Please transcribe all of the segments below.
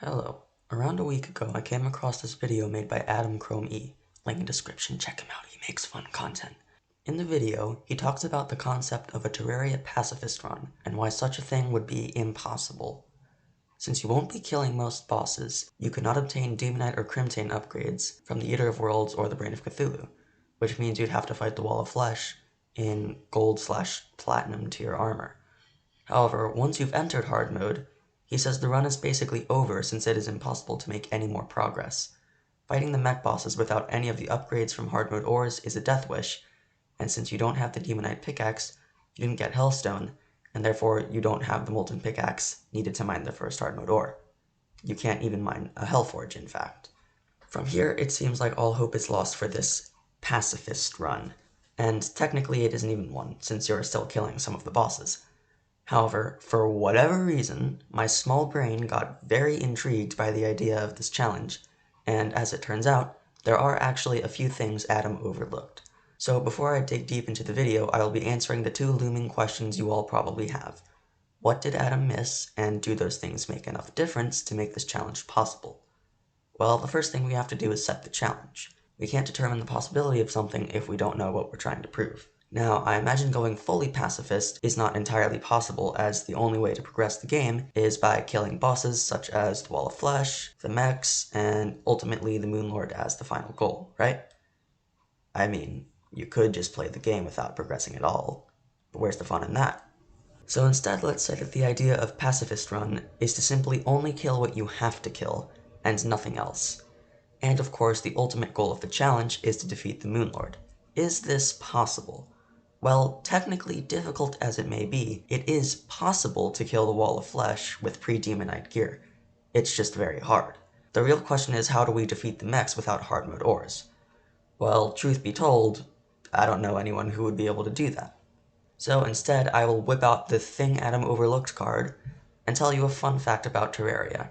Hello. Around a week ago, I came across this video made by Adam Chrome E. Link in description, check him out, he makes fun content. In the video, he talks about the concept of a Terraria Pacifist run, and why such a thing would be impossible. Since you won't be killing most bosses, you could not obtain Demonite or Crimtane upgrades from the Eater of Worlds or the Brain of Cthulhu, which means you'd have to fight the Wall of Flesh in gold/platinum tier armor. However, once you've entered hard mode, he says the run is basically over since it is impossible to make any more progress. Fighting the mech bosses without any of the upgrades from hard mode ores is a death wish, and since you don't have the Demonite pickaxe, you didn't get Hellstone, and therefore you don't have the Molten Pickaxe needed to mine the first hard mode ore. You can't even mine a Hellforge, in fact. From here, it seems like all hope is lost for this pacifist run, and technically it isn't even one, since you're still killing some of the bosses. However, for whatever reason, my small brain got very intrigued by the idea of this challenge, and as it turns out, there are actually a few things Adam overlooked. So before I dig deep into the video, I will be answering the two looming questions you all probably have. What did Adam miss, and do those things make enough difference to make this challenge possible? Well, the first thing we have to do is set the challenge. We can't determine the possibility of something if we don't know what we're trying to prove. Now, I imagine going fully pacifist is not entirely possible, as the only way to progress the game is by killing bosses such as the Wall of Flesh, the mechs, and ultimately the Moonlord as the final goal, right? I mean, you could just play the game without progressing at all, but where's the fun in that? So instead, let's say that the idea of pacifist run is to simply only kill what you have to kill, and nothing else. And of course, the ultimate goal of the challenge is to defeat the Moonlord. Is this possible? Well, technically difficult as it may be, it is possible to kill the Wall of Flesh with pre-Demonite gear. It's just very hard. The real question is, how do we defeat the mechs without hard mode ores? Well, truth be told, I don't know anyone who would be able to do that. So instead, I will whip out the Thing Adam Overlooked card and tell you a fun fact about Terraria.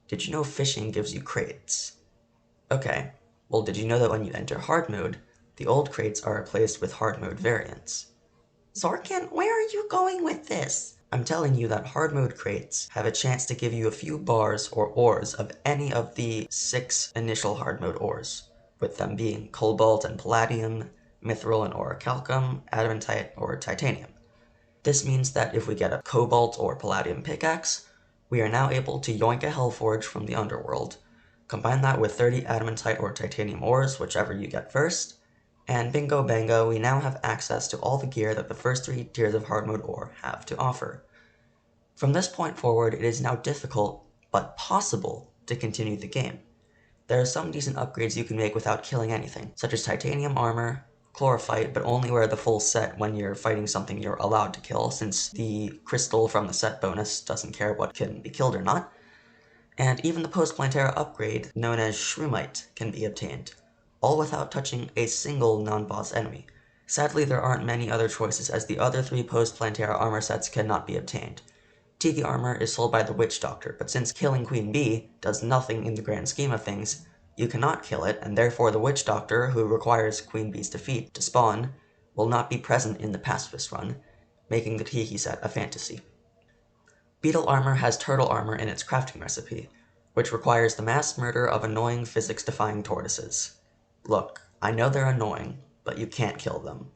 Did you know fishing gives you crates? Okay, well, did you know that when you enter hard mode, the old crates are replaced with hard mode variants? Xorkent, where are you going with this? I'm telling you that hard mode crates have a chance to give you a few bars or ores of any of the 6 initial hard mode ores, with them being cobalt and palladium, mithril and orichalcum, adamantite or titanium. This means that if we get a cobalt or palladium pickaxe, we are now able to yoink a hellforge from the underworld. Combine that with 30 adamantite or titanium ores, whichever you get first, and bingo bango, we now have access to all the gear that the first 3 tiers of hard mode ore have to offer. From this point forward, it is now difficult, but possible, to continue the game. There are some decent upgrades you can make without killing anything, such as titanium armor, chlorophyte, but only wear the full set when you're fighting something you're allowed to kill, since the crystal from the set bonus doesn't care what can be killed or not. And even the post-Plantera upgrade, known as Shroomite, can be obtained, all without touching a single non-boss enemy. Sadly, there aren't many other choices, as the other 3 post-Plantera armor sets cannot be obtained. Tiki armor is sold by the Witch Doctor, but since killing Queen Bee does nothing in the grand scheme of things, you cannot kill it, and therefore the Witch Doctor, who requires Queen Bee's defeat to spawn, will not be present in the pacifist run, making the Tiki set a fantasy. Beetle armor has turtle armor in its crafting recipe, which requires the mass murder of annoying physics-defying tortoises. Look, I know they're annoying, but you can't kill them.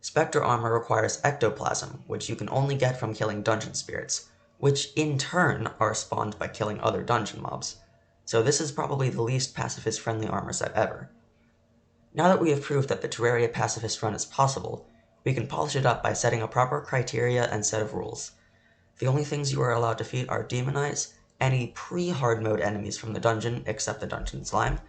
Spectre armor requires ectoplasm, which you can only get from killing dungeon spirits, which in turn are spawned by killing other dungeon mobs. So this is probably the least pacifist-friendly armor set ever. Now that we have proved that the Terraria Pacifist run is possible, we can polish it up by setting a proper criteria and set of rules. The only things you are allowed to defeat are Demonize, any pre-hard mode enemies from the dungeon except the dungeon slime,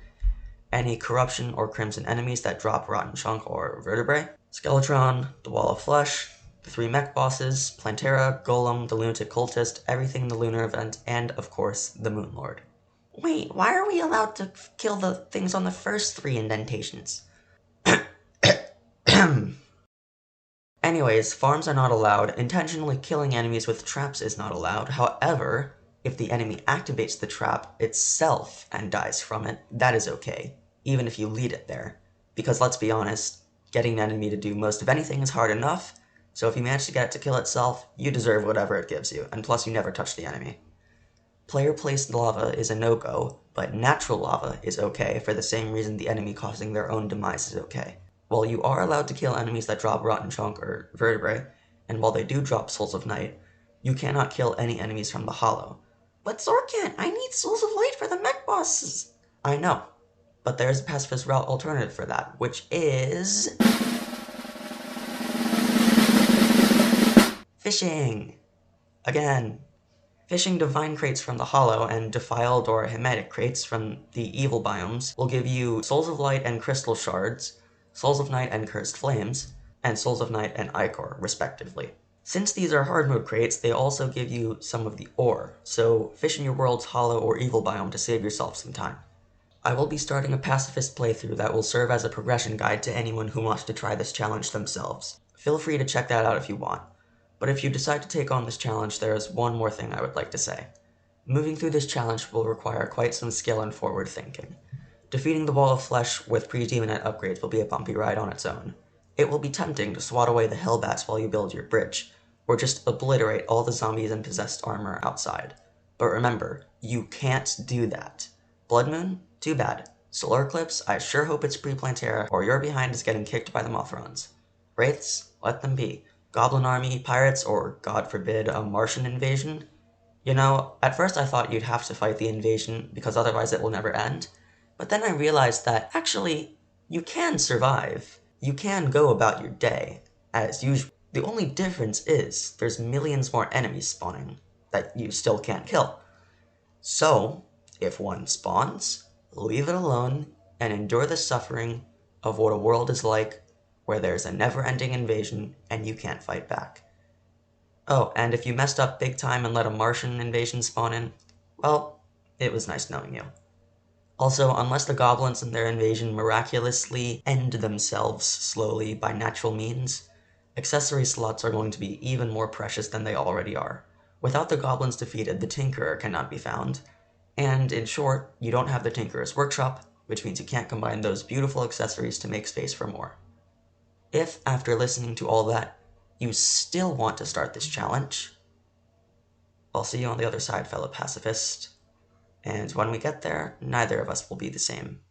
any corruption or crimson enemies that drop rotten chunk or vertebrae, Skeletron, the Wall of Flesh, the 3 mech bosses, Plantera, Golem, the Lunatic Cultist, everything in the Lunar Event, and of course, the Moonlord. Wait, why are we allowed to kill the things on the first 3 indentations? Anyways, farms are not allowed. Intentionally killing enemies with traps is not allowed. However, if the enemy activates the trap itself and dies from it, that is okay, even if you lead it there. Because let's be honest, getting an enemy to do most of anything is hard enough, So if you manage to get it to kill itself, you deserve whatever it gives you, and plus you never touch the enemy. Player-placed lava is a no-go, but natural lava is okay for the same reason the enemy causing their own demise is okay. While you are allowed to kill enemies that drop rotten chunk or vertebrae, and while they do drop Souls of Night, you cannot kill any enemies from the Hollow. But Xorkent, I need Souls of Light for the mech bosses! I know, but there's a pacifist route alternative for that, which is... fishing! Again. Fishing divine crates from the Hollow and defiled or Hematic crates from the evil biomes will give you Souls of Light and Crystal Shards, Souls of Night and Cursed Flames, and Souls of Night and Ichor, respectively. Since these are hard mode crates, they also give you some of the ore, so fish in your world's Hollow or evil biome to save yourself some time. I will be starting a pacifist playthrough that will serve as a progression guide to anyone who wants to try this challenge themselves. Feel free to check that out if you want. But if you decide to take on this challenge, there is one more thing I would like to say. Moving through this challenge will require quite some skill and forward thinking. Defeating the Wall of Flesh with pre-Demonite upgrades will be a bumpy ride on its own. It will be tempting to swat away the Hellbats while you build your bridge, or just obliterate all the zombies and possessed armor outside. But remember, you can't do that. Blood Moon? Too bad. Solar Eclipse? I sure hope it's pre-Plantera, or your behind is getting kicked by the Mothrons. Wraiths? Let them be. Goblin army, pirates, or, God forbid, a Martian invasion? You know, at first I thought you'd have to fight the invasion, because otherwise it will never end. But then I realized that, actually, you can survive. You can go about your day, as usual. The only difference is, there's millions more enemies spawning, that you still can't kill. So, if one spawns, leave it alone, and endure the suffering of what a world is like where there's a never-ending invasion and you can't fight back. Oh, and if you messed up big time and let a Martian invasion spawn in, well, it was nice knowing you. Also, unless the goblins and their invasion miraculously end themselves slowly by natural means, accessory slots are going to be even more precious than they already are. Without the goblins defeated, the Tinkerer cannot be found, and in short, you don't have the Tinkerer's Workshop, which means you can't combine those beautiful accessories to make space for more. If, after listening to all that, you still want to start this challenge, I'll see you on the other side, fellow pacifist. And when we get there, neither of us will be the same.